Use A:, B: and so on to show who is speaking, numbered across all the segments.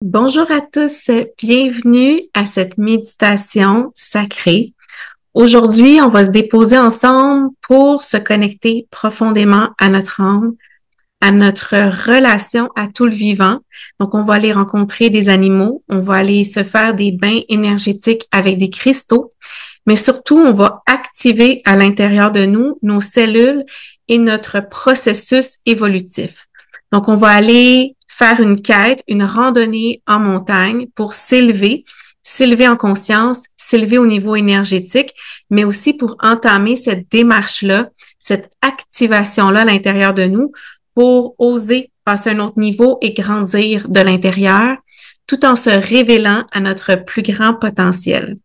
A: Bonjour à tous, bienvenue à cette méditation sacrée. Aujourd'hui, on va se déposer ensemble pour se connecter profondément à notre âme, à notre relation à tout le vivant. Donc, on va aller rencontrer des animaux, on va aller se faire des bains énergétiques avec des cristaux, mais surtout, on va activer à l'intérieur de nous nos cellules et notre processus évolutif. Donc, on va aller faire une quête, une randonnée en montagne pour s'élever en conscience, s'élever au niveau énergétique, mais aussi pour entamer cette démarche-là, cette activation-là à l'intérieur de nous pour oser passer à un autre niveau et grandir de l'intérieur, tout en se révélant à notre plus grand potentiel.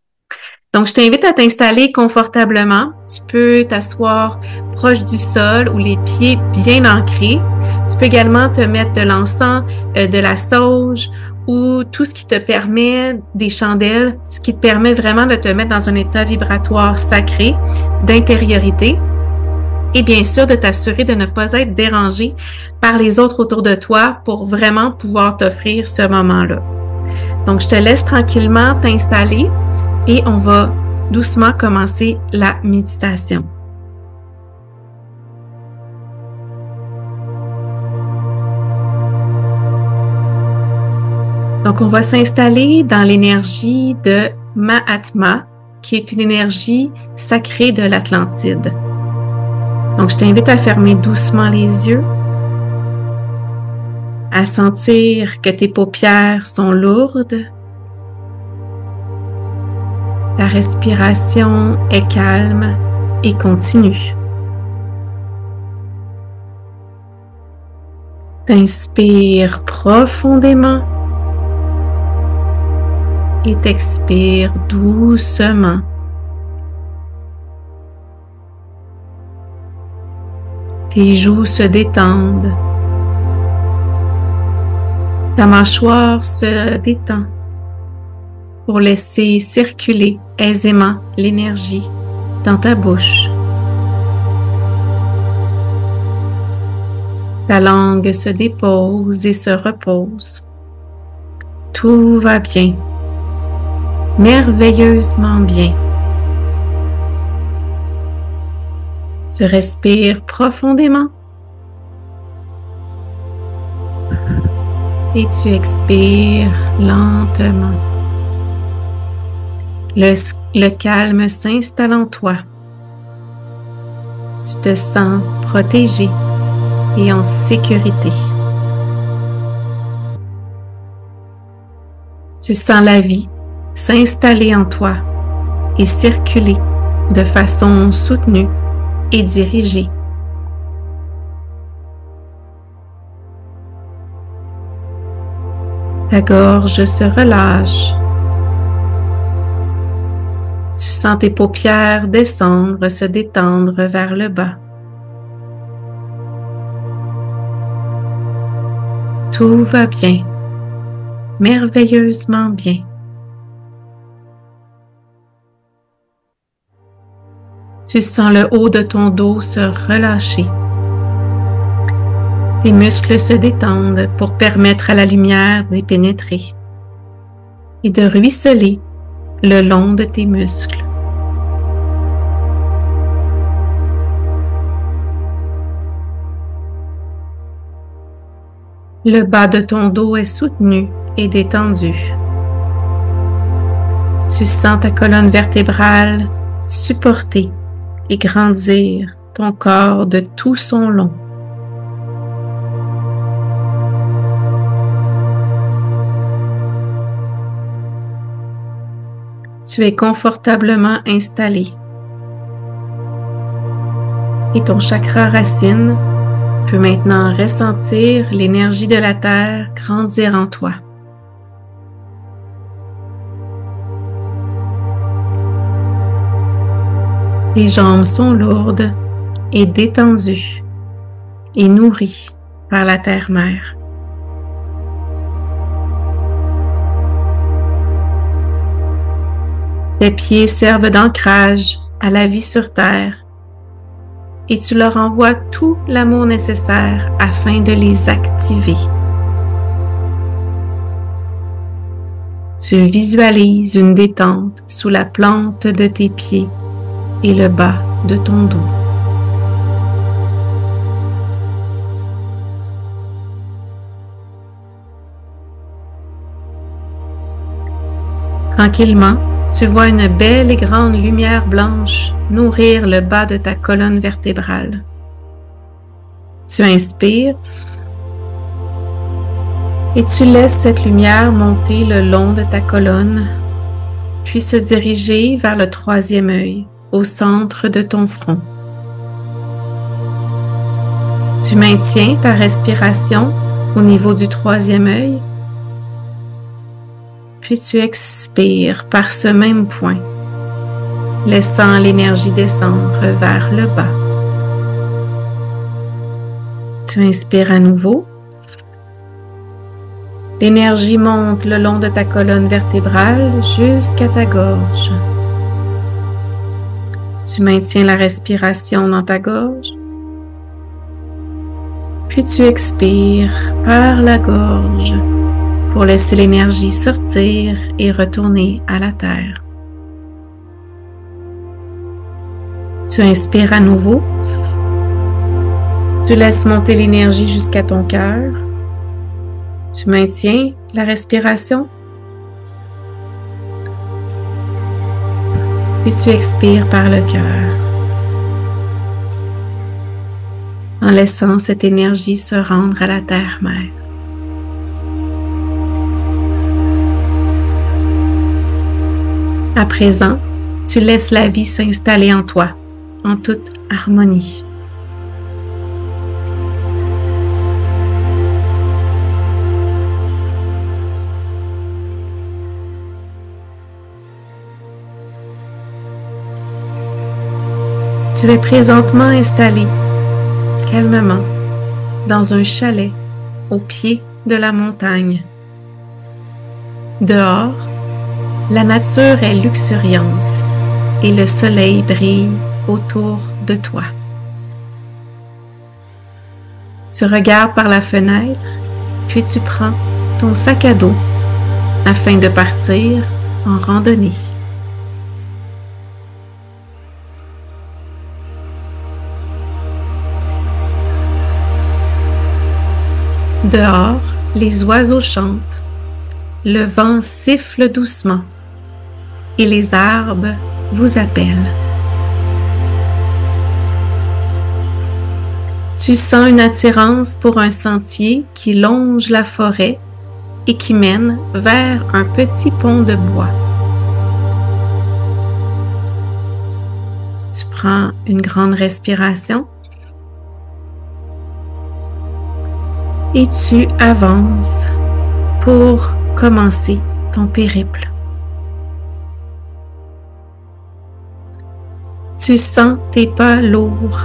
A: Donc, je t'invite à t'installer confortablement. Tu peux t'asseoir proche du sol ou les pieds bien ancrés. Tu peux également te mettre de l'encens, de la sauge ou tout ce qui te permet, des chandelles, ce qui te permet vraiment de te mettre dans un état vibratoire sacré, d'intériorité. Et bien sûr, de t'assurer de ne pas être dérangé par les autres autour de toi pour vraiment pouvoir t'offrir ce moment-là. Donc, je te laisse tranquillement t'installer et on va doucement commencer la méditation. Donc, on va s'installer dans l'énergie de Mahatma, qui est une énergie sacrée de l'Atlantide. Donc, je t'invite à fermer doucement les yeux, à sentir que tes paupières sont lourdes. Ta respiration est calme et continue. T'inspires profondément et t'expires doucement. Tes joues se détendent. Ta mâchoire se détend pour laisser circuler aisément l'énergie dans ta bouche. Ta langue se dépose et se repose. Tout va bien, merveilleusement bien. Tu respires profondément et tu expires lentement. Le calme s'installe en toi. Tu te sens protégé et en sécurité. Tu sens la vie s'installer en toi et circuler de façon soutenue et dirigée. Ta gorge se relâche. Tu sens tes paupières descendre, se détendre vers le bas. Tout va bien, merveilleusement bien. Tu sens le haut de ton dos se relâcher. Tes muscles se détendent pour permettre à la lumière d'y pénétrer et de ruisseler le long de tes muscles. Le bas de ton dos est soutenu et détendu. Tu sens ta colonne vertébrale supporter et grandir ton corps de tout son long. Tu es confortablement installé et ton chakra racine peut maintenant ressentir l'énergie de la terre grandir en toi. Les jambes sont lourdes et détendues et nourries par la terre-mère. Tes pieds servent d'ancrage à la vie sur terre et tu leur envoies tout l'amour nécessaire afin de les activer. Tu visualises une détente sous la plante de tes pieds et le bas de ton dos. Tranquillement, tu vois une belle et grande lumière blanche nourrir le bas de ta colonne vertébrale. Tu inspires et tu laisses cette lumière monter le long de ta colonne, puis se diriger vers le troisième œil, au centre de ton front. Tu maintiens ta respiration au niveau du troisième œil, puis tu expires par ce même point, laissant l'énergie descendre vers le bas. Tu inspires à nouveau. L'énergie monte le long de ta colonne vertébrale jusqu'à ta gorge. Tu maintiens la respiration dans ta gorge, puis tu expires par la gorge pour laisser l'énergie sortir et retourner à la terre. Tu inspires à nouveau. Tu laisses monter l'énergie jusqu'à ton cœur. Tu maintiens la respiration. Puis tu expires par le cœur, en laissant cette énergie se rendre à la terre-mère. À présent, tu laisses la vie s'installer en toi, en toute harmonie. Tu es présentement installé, calmement, dans un chalet au pied de la montagne. Dehors, la nature est luxuriante et le soleil brille autour de toi. Tu regardes par la fenêtre, puis tu prends ton sac à dos afin de partir en randonnée. Dehors, les oiseaux chantent, le vent siffle doucement et les arbres vous appellent. Tu sens une attirance pour un sentier qui longe la forêt et qui mène vers un petit pont de bois. Tu prends une grande respiration et tu avances pour commencer ton périple. Tu sens tes pas lourds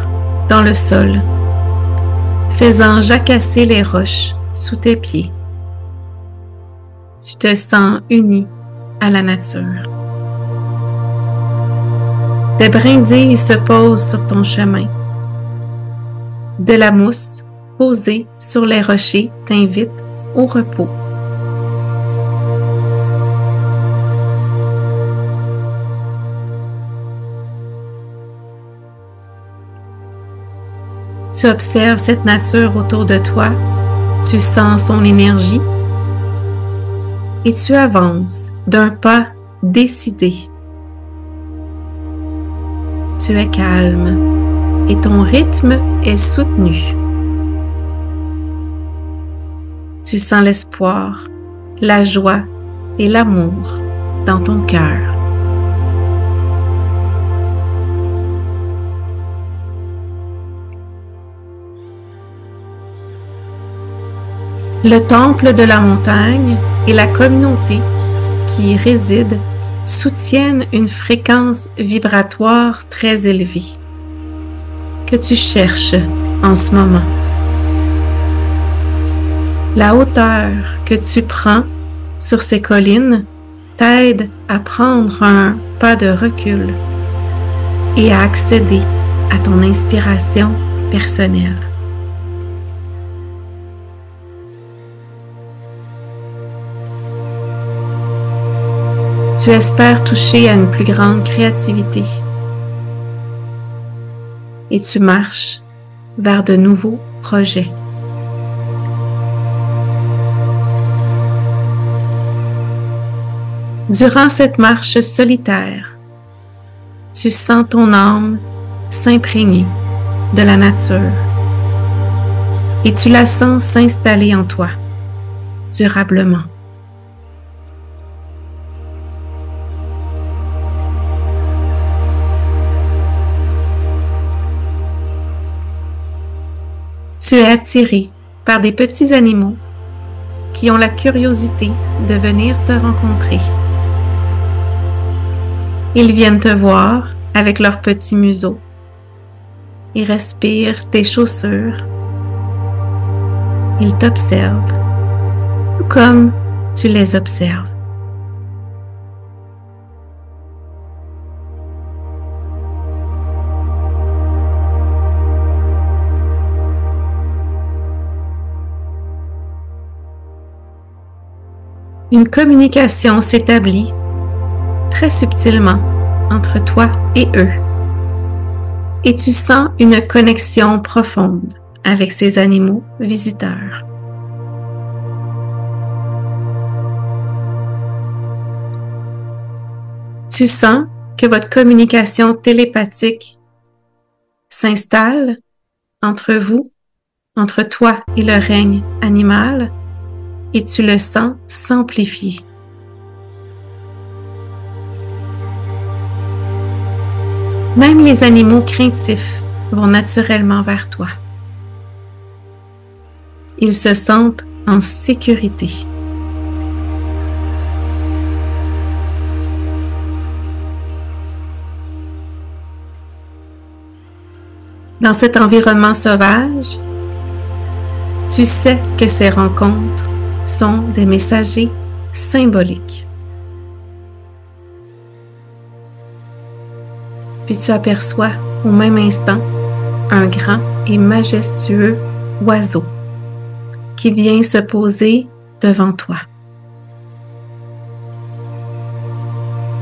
A: dans le sol, faisant jacasser les roches sous tes pieds. Tu te sens uni à la nature. Des brindilles se posent sur ton chemin. De la mousse posée sur les rochers t'invite au repos. Tu observes cette nature autour de toi, tu sens son énergie et tu avances d'un pas décidé. Tu es calme et ton rythme est soutenu. Tu sens l'espoir, la joie et l'amour dans ton cœur. Le temple de la montagne et la communauté qui y réside soutiennent une fréquence vibratoire très élevée que tu cherches en ce moment. La hauteur que tu prends sur ces collines t'aide à prendre un pas de recul et à accéder à ton inspiration personnelle. Tu espères toucher à une plus grande créativité et tu marches vers de nouveaux projets. Durant cette marche solitaire, tu sens ton âme s'imprégner de la nature et tu la sens s'installer en toi durablement. Tu es attiré par des petits animaux qui ont la curiosité de venir te rencontrer. Ils viennent te voir avec leurs petits museaux. Ils respirent tes chaussures. Ils t'observent, tout comme tu les observes. Une communication s'établit très subtilement entre toi et eux. Et tu sens une connexion profonde avec ces animaux visiteurs. Tu sens que votre communication télépathique s'installe entre vous, entre toi et le règne animal, et tu le sens s'amplifier. Même les animaux craintifs vont naturellement vers toi. Ils se sentent en sécurité. Dans cet environnement sauvage, tu sais que ces rencontres sont des messagers symboliques. Puis tu aperçois au même instant un grand et majestueux oiseau qui vient se poser devant toi.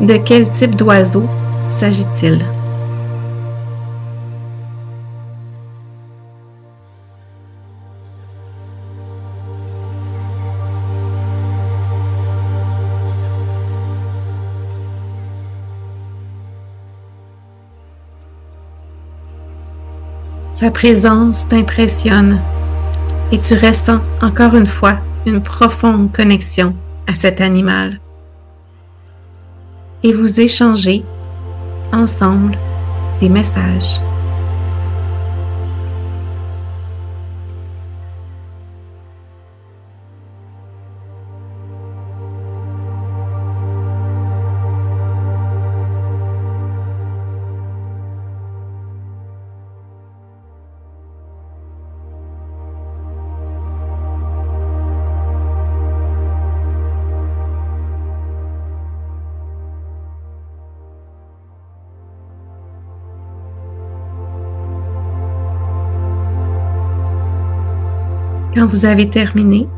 A: De quel type d'oiseau s'agit-il? Sa présence t'impressionne et tu ressens encore une fois une profonde connexion à cet animal. Et vous échangez ensemble des messages. Quand vous avez terminé,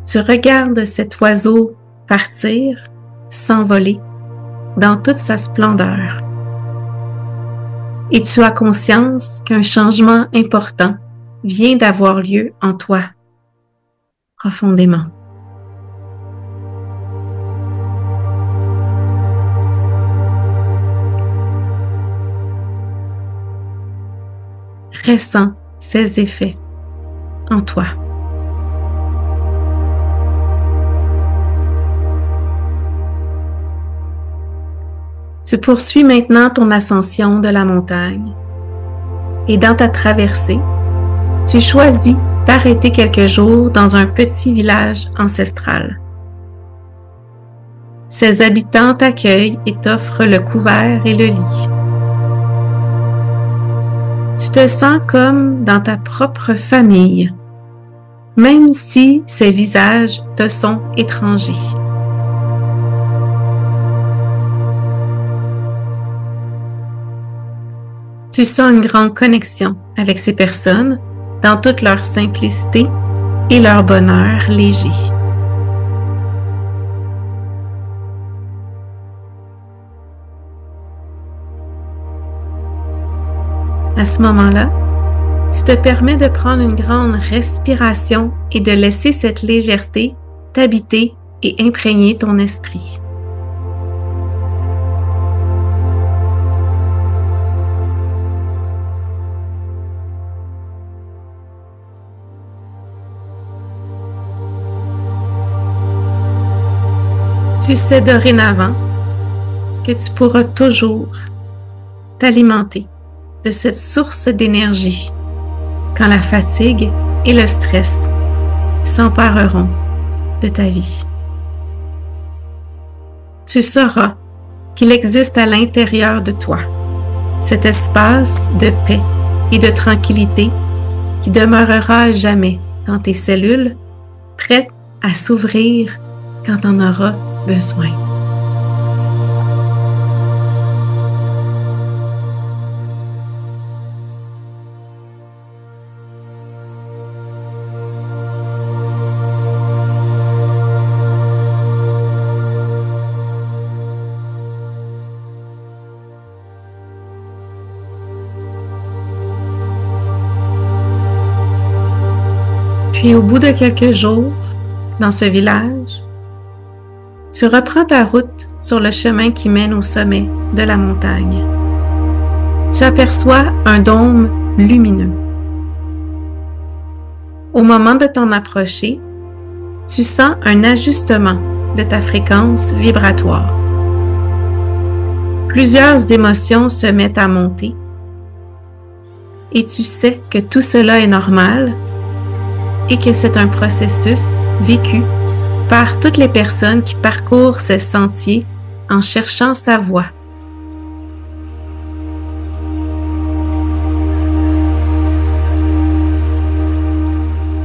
A: tu regardes cet oiseau partir, s'envoler dans toute sa splendeur. Et tu as conscience qu'un changement important vient d'avoir lieu en toi, profondément. Ressens ces effets en toi. Tu poursuis maintenant ton ascension de la montagne et dans ta traversée, tu choisis d'arrêter quelques jours dans un petit village ancestral. Ses habitants t'accueillent et t'offrent le couvert et le lit. Tu te sens comme dans ta propre famille, même si ces visages te sont étrangers. Tu sens une grande connexion avec ces personnes dans toute leur simplicité et leur bonheur léger. À ce moment-là, tu te permets de prendre une grande respiration et de laisser cette légèreté t'habiter et imprégner ton esprit. Tu sais dorénavant que tu pourras toujours t'alimenter de cette source d'énergie quand la fatigue et le stress s'empareront de ta vie. Tu sauras qu'il existe à l'intérieur de toi cet espace de paix et de tranquillité qui demeurera à jamais dans tes cellules, prête à s'ouvrir quand tu en auras besoin. Puis au bout de quelques jours, dans ce village, tu reprends ta route sur le chemin qui mène au sommet de la montagne. Tu aperçois un dôme lumineux. Au moment de t'en approcher, tu sens un ajustement de ta fréquence vibratoire. Plusieurs émotions se mettent à monter et tu sais que tout cela est normal et que c'est un processus vécu par toutes les personnes qui parcourent ces sentiers en cherchant sa voie.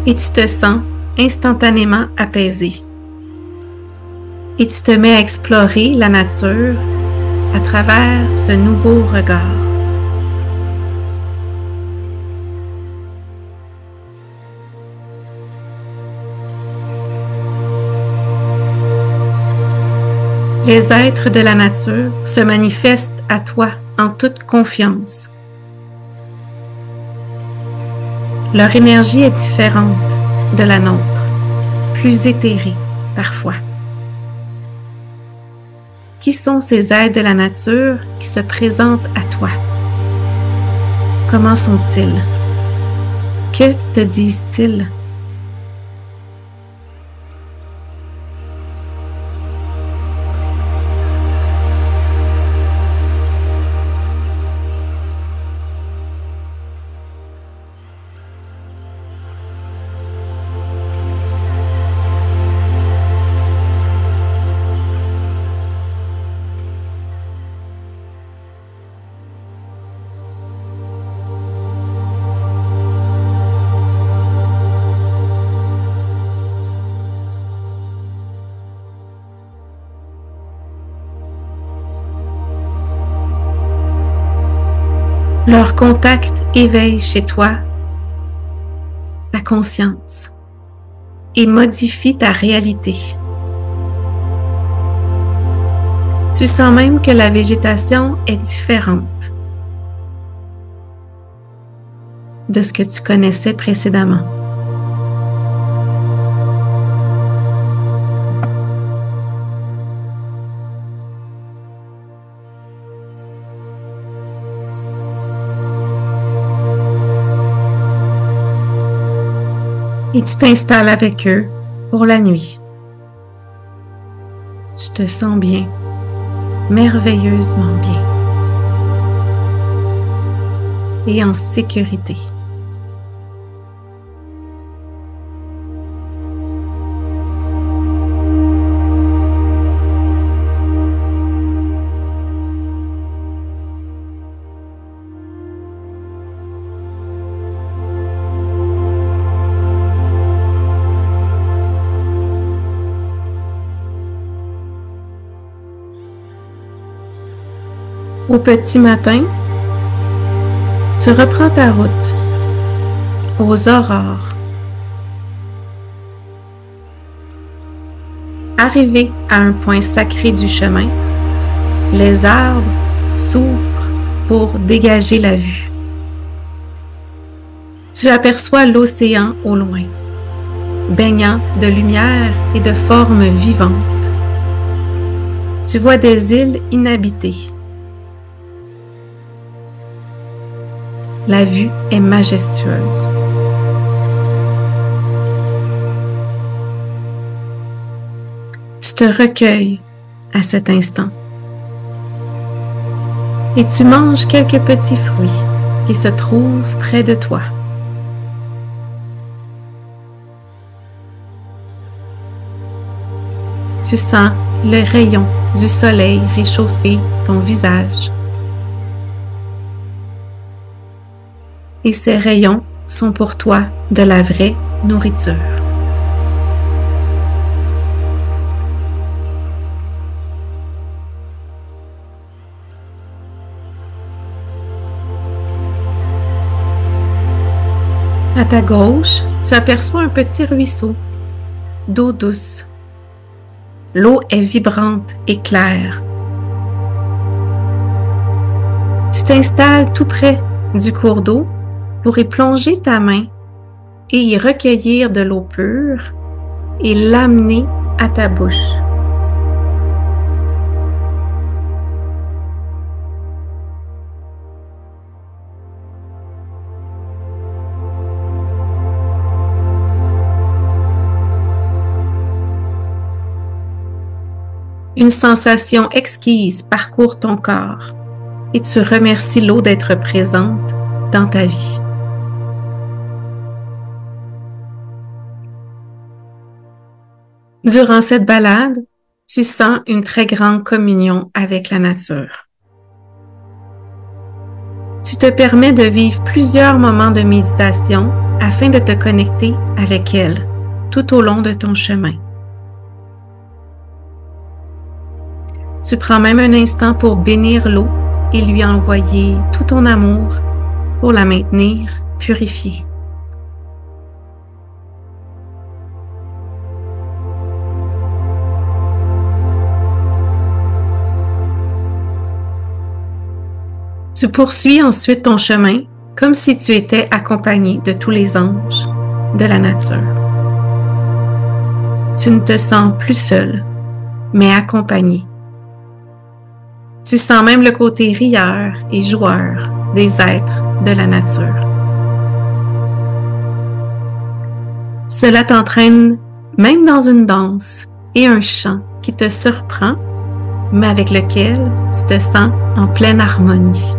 A: Et tu te sens instantanément apaisé. Et tu te mets à explorer la nature à travers ce nouveau regard. Les êtres de la nature se manifestent à toi en toute confiance. Leur énergie est différente de la nôtre, plus éthérée parfois. Qui sont ces êtres de la nature qui se présentent à toi? Comment sont-ils? Que te disent-ils? Leur contact éveille chez toi la conscience et modifie ta réalité. Tu sens même que la végétation est différente de ce que tu connaissais précédemment. Et tu t'installes avec eux pour la nuit. Tu te sens bien, merveilleusement bien et en sécurité. Au petit matin, tu reprends ta route aux aurores. Arrivé à un point sacré du chemin, les arbres s'ouvrent pour dégager la vue. Tu aperçois l'océan au loin, baignant de lumière et de formes vivantes. Tu vois des îles inhabitées. La vue est majestueuse. Tu te recueilles à cet instant et tu manges quelques petits fruits qui se trouvent près de toi. Tu sens le rayon du soleil réchauffer ton visage. Et ces rayons sont pour toi de la vraie nourriture. À ta gauche, tu aperçois un petit ruisseau d'eau douce. L'eau est vibrante et claire. Tu t'installes tout près du cours d'eau pour y plonger ta main et y recueillir de l'eau pure et l'amener à ta bouche. Une sensation exquise parcourt ton corps et tu remercies l'eau d'être présente dans ta vie. Durant cette balade, tu sens une très grande communion avec la nature. Tu te permets de vivre plusieurs moments de méditation afin de te connecter avec elle tout au long de ton chemin. Tu prends même un instant pour bénir l'eau et lui envoyer tout ton amour pour la maintenir purifiée. Tu poursuis ensuite ton chemin comme si tu étais accompagné de tous les anges de la nature. Tu ne te sens plus seul, mais accompagné. Tu sens même le côté rieur et joueur des êtres de la nature. Cela t'entraîne même dans une danse et un chant qui te surprend, mais avec lequel tu te sens en pleine harmonie.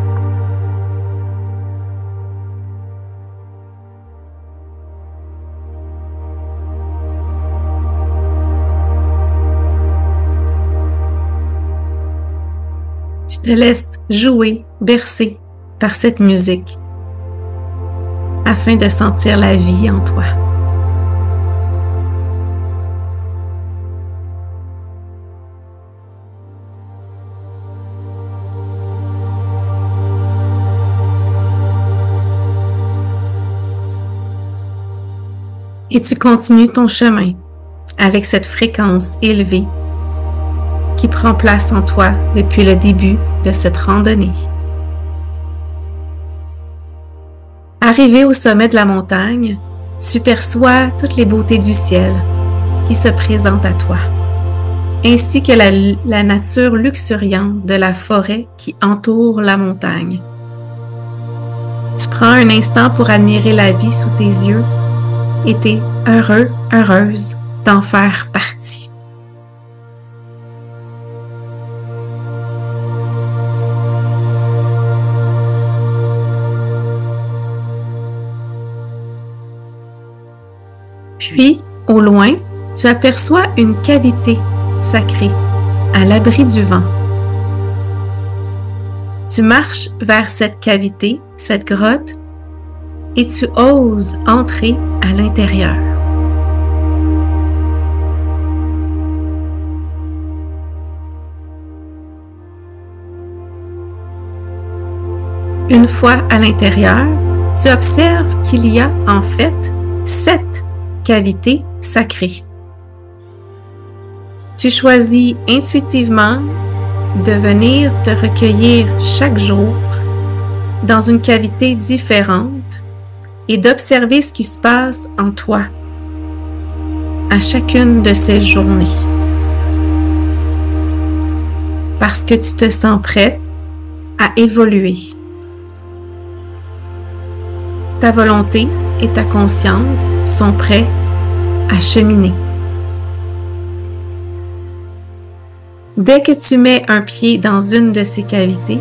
A: Tu te laisses jouer, bercer par cette musique afin de sentir la vie en toi. Et tu continues ton chemin avec cette fréquence élevée qui prend place en toi depuis le début de cette randonnée. Arrivé au sommet de la montagne, tu perçois toutes les beautés du ciel qui se présentent à toi, ainsi que la nature luxuriante de la forêt qui entoure la montagne. Tu prends un instant pour admirer la vie sous tes yeux et t'es heureux, heureuse d'en faire partie. Puis, au loin, tu aperçois une cavité sacrée, à l'abri du vent. Tu marches vers cette cavité, cette grotte, et tu oses entrer à l'intérieur. Une fois à l'intérieur, tu observes qu'il y a en fait 7 cavités sacrées. Tu choisis intuitivement de venir te recueillir chaque jour dans une cavité différente et d'observer ce qui se passe en toi à chacune de ces journées. Parce que tu te sens prête à évoluer. Ta volonté et ta conscience sont prêts à cheminer. Dès que tu mets un pied dans une de ces cavités,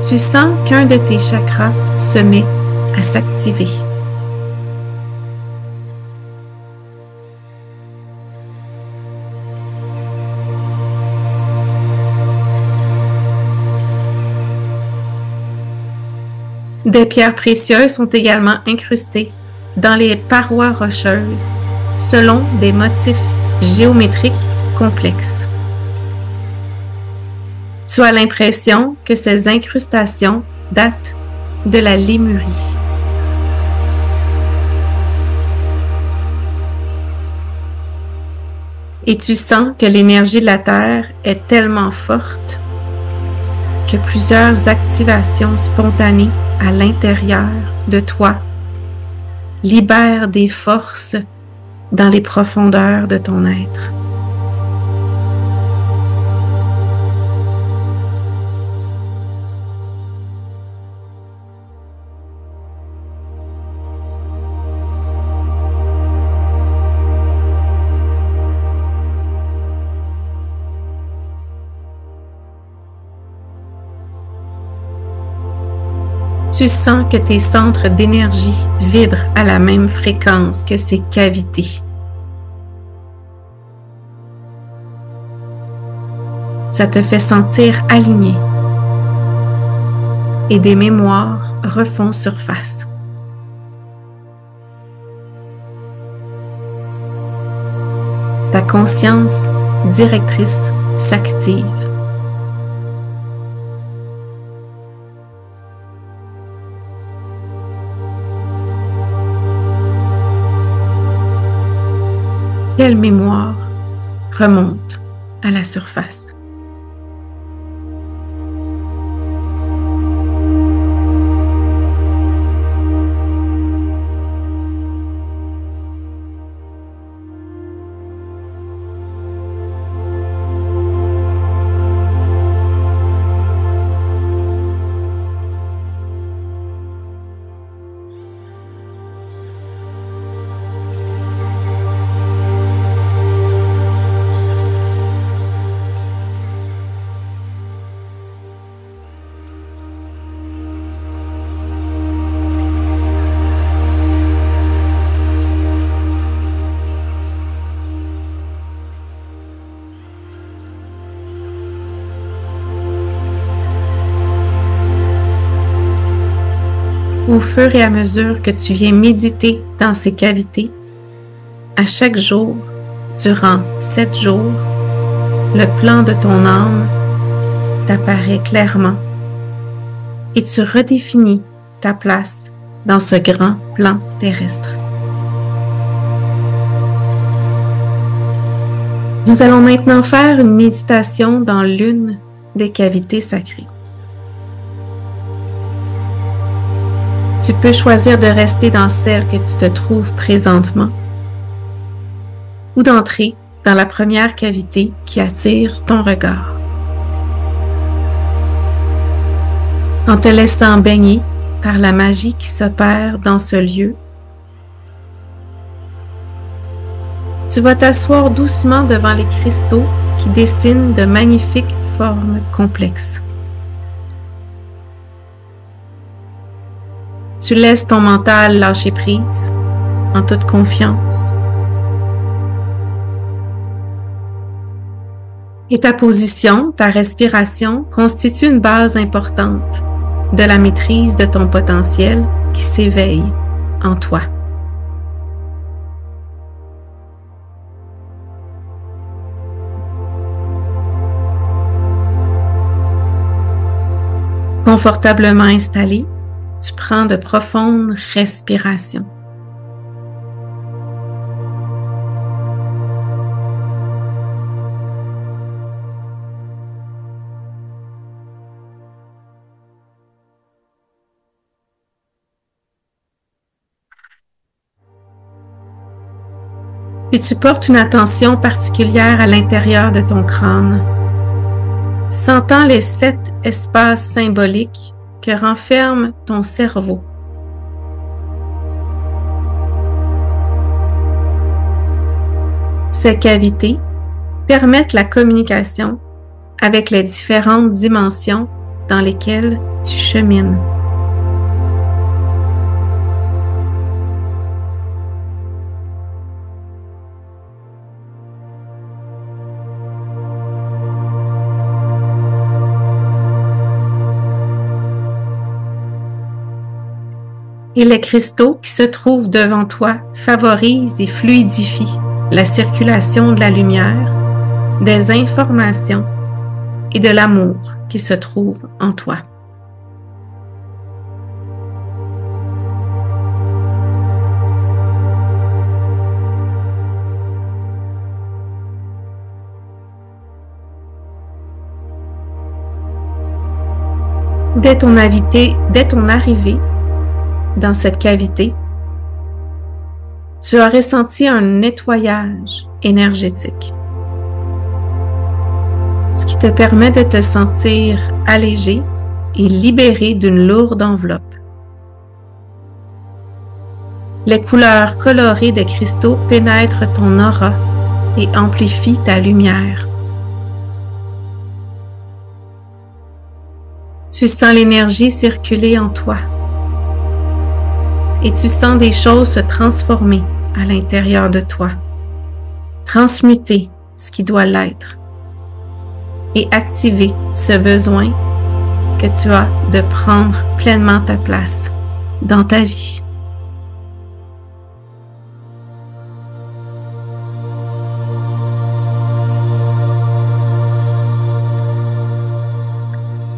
A: tu sens qu'un de tes chakras se met à s'activer. Des pierres précieuses sont également incrustées dans les parois rocheuses selon des motifs géométriques complexes. Tu as l'impression que ces incrustations datent de la Lémurie. Et tu sens que l'énergie de la Terre est tellement forte que plusieurs activations spontanées à l'intérieur de toi libèrent des forces dans les profondeurs de ton être. Tu sens que tes centres d'énergie vibrent à la même fréquence que ces cavités. Ça te fait sentir aligné et des mémoires refont surface. Ta conscience directrice s'active. Quelle mémoire remonte à la surface? Au fur et à mesure que tu viens méditer dans ces cavités, à chaque jour, durant 7 jours, le plan de ton âme t'apparaît clairement et tu redéfinis ta place dans ce grand plan terrestre. Nous allons maintenant faire une méditation dans l'une des cavités sacrées. Tu peux choisir de rester dans celle que tu te trouves présentement ou d'entrer dans la première cavité qui attire ton regard. En te laissant baigner par la magie qui s'opère dans ce lieu, tu vas t'asseoir doucement devant les cristaux qui dessinent de magnifiques formes complexes. Tu laisses ton mental lâcher prise en toute confiance. Et ta position, ta respiration constitue une base importante de la maîtrise de ton potentiel qui s'éveille en toi. Confortablement installé, tu prends de profondes respirations. Puis tu portes une attention particulière à l'intérieur de ton crâne, sentant les 7 espaces symboliques que renferme ton cerveau. Ces cavités permettent la communication avec les différentes dimensions dans lesquelles tu chemines. Et les cristaux qui se trouvent devant toi favorisent et fluidifient la circulation de la lumière, des informations et de l'amour qui se trouve en toi. Dès ton arrivée dans cette cavité, tu as ressenti un nettoyage énergétique, ce qui te permet de te sentir allégé et libéré d'une lourde enveloppe. Les couleurs colorées des cristaux pénètrent ton aura et amplifient ta lumière. Tu sens l'énergie circuler en toi et tu sens des choses se transformer à l'intérieur de toi, transmuter ce qui doit l'être et activer ce besoin que tu as de prendre pleinement ta place dans ta vie.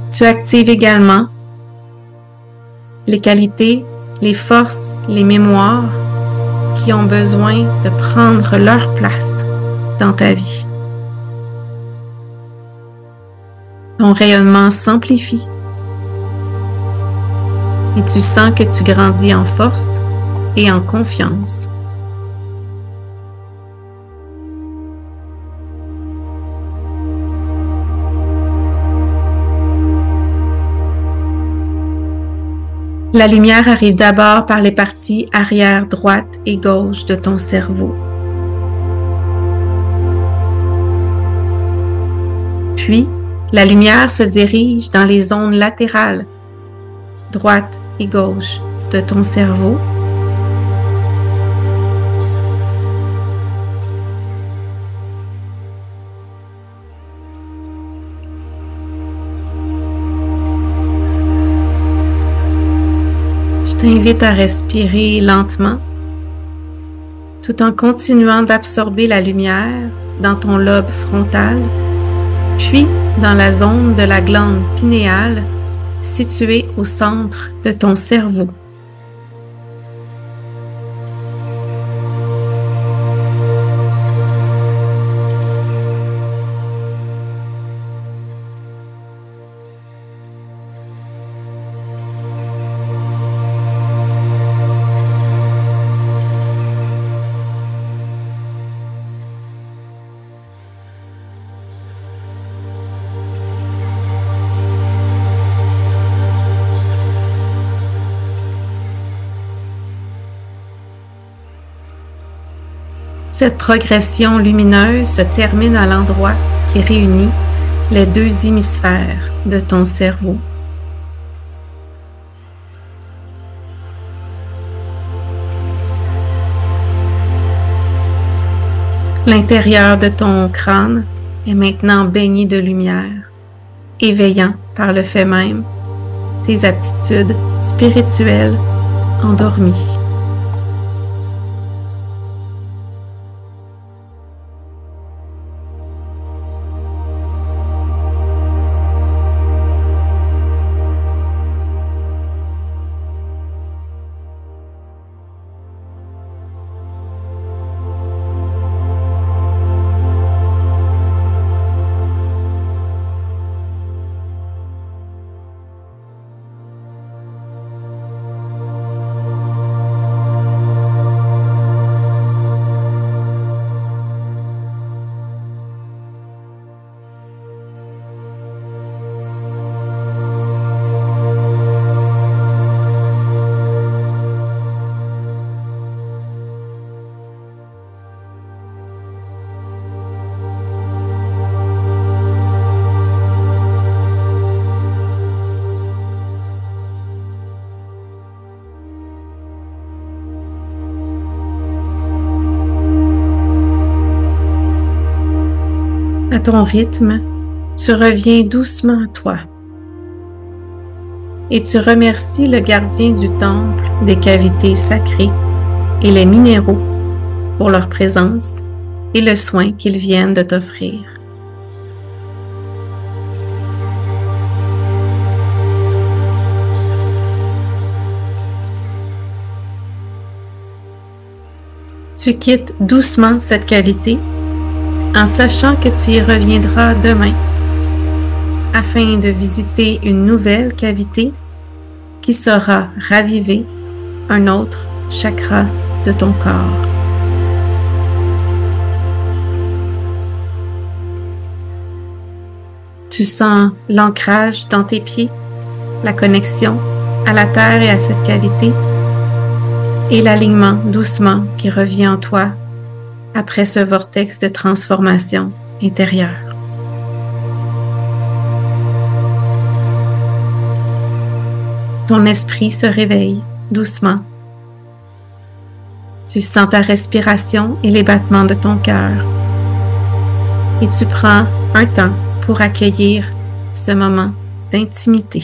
A: Tu actives également les qualités, les forces, les mémoires qui ont besoin de prendre leur place dans ta vie. Ton rayonnement s'amplifie et tu sens que tu grandis en force et en confiance. La lumière arrive d'abord par les parties arrière, droite et gauche de ton cerveau. Puis, la lumière se dirige dans les zones latérales, droite et gauche de ton cerveau. Je t'invite à respirer lentement, tout en continuant d'absorber la lumière dans ton lobe frontal, puis dans la zone de la glande pinéale située au centre de ton cerveau. Cette progression lumineuse se termine à l'endroit qui réunit les 2 hémisphères de ton cerveau. L'intérieur de ton crâne est maintenant baigné de lumière, éveillant par le fait même tes aptitudes spirituelles endormies. À ton rythme, tu reviens doucement à toi et tu remercies le gardien du temple des cavités sacrées et les minéraux pour leur présence et le soin qu'ils viennent de t'offrir. Tu quittes doucement cette cavité en sachant que tu y reviendras demain afin de visiter une nouvelle cavité qui saura raviver un autre chakra de ton corps. Tu sens l'ancrage dans tes pieds, la connexion à la terre et à cette cavité et l'alignement doucement qui revient en toi après ce vortex de transformation intérieure. Ton esprit se réveille doucement. Tu sens ta respiration et les battements de ton cœur. Et tu prends un temps pour accueillir ce moment d'intimité.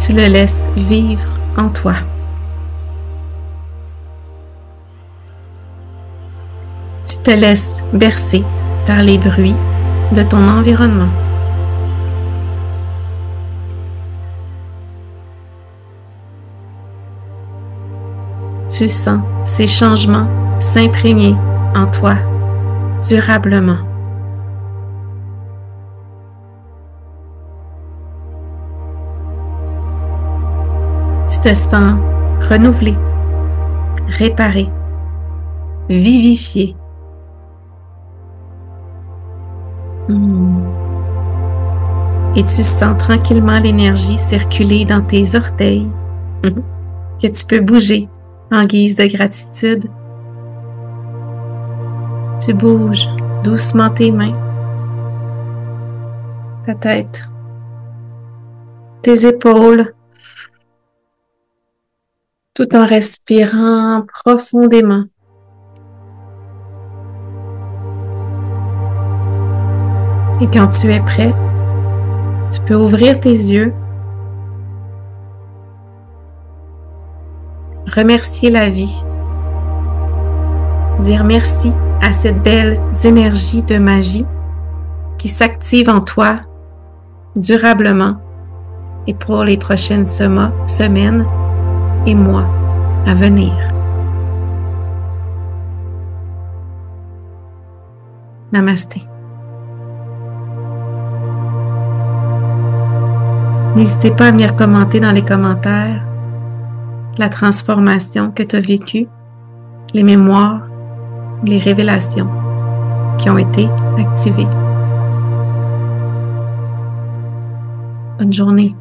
A: Tu le laisses vivre en toi. Tu te laisses bercer par les bruits de ton environnement. Tu sens ces changements s'imprégner en toi durablement. Tu te sens renouvelé, réparé, vivifié. Et tu sens tranquillement l'énergie circuler dans tes orteils que tu peux bouger en guise de gratitude. Tu bouges doucement tes mains, ta tête, tes épaules, tout en respirant profondément. Et quand tu es prêt, tu peux ouvrir tes yeux, remercier la vie, dire merci à cette belle énergie de magie qui s'active en toi durablement et pour les prochaines semaines et mois à venir. Namasté. N'hésitez pas à venir commenter dans les commentaires la transformation que tu as vécue, les mémoires, les révélations qui ont été activées. Bonne journée.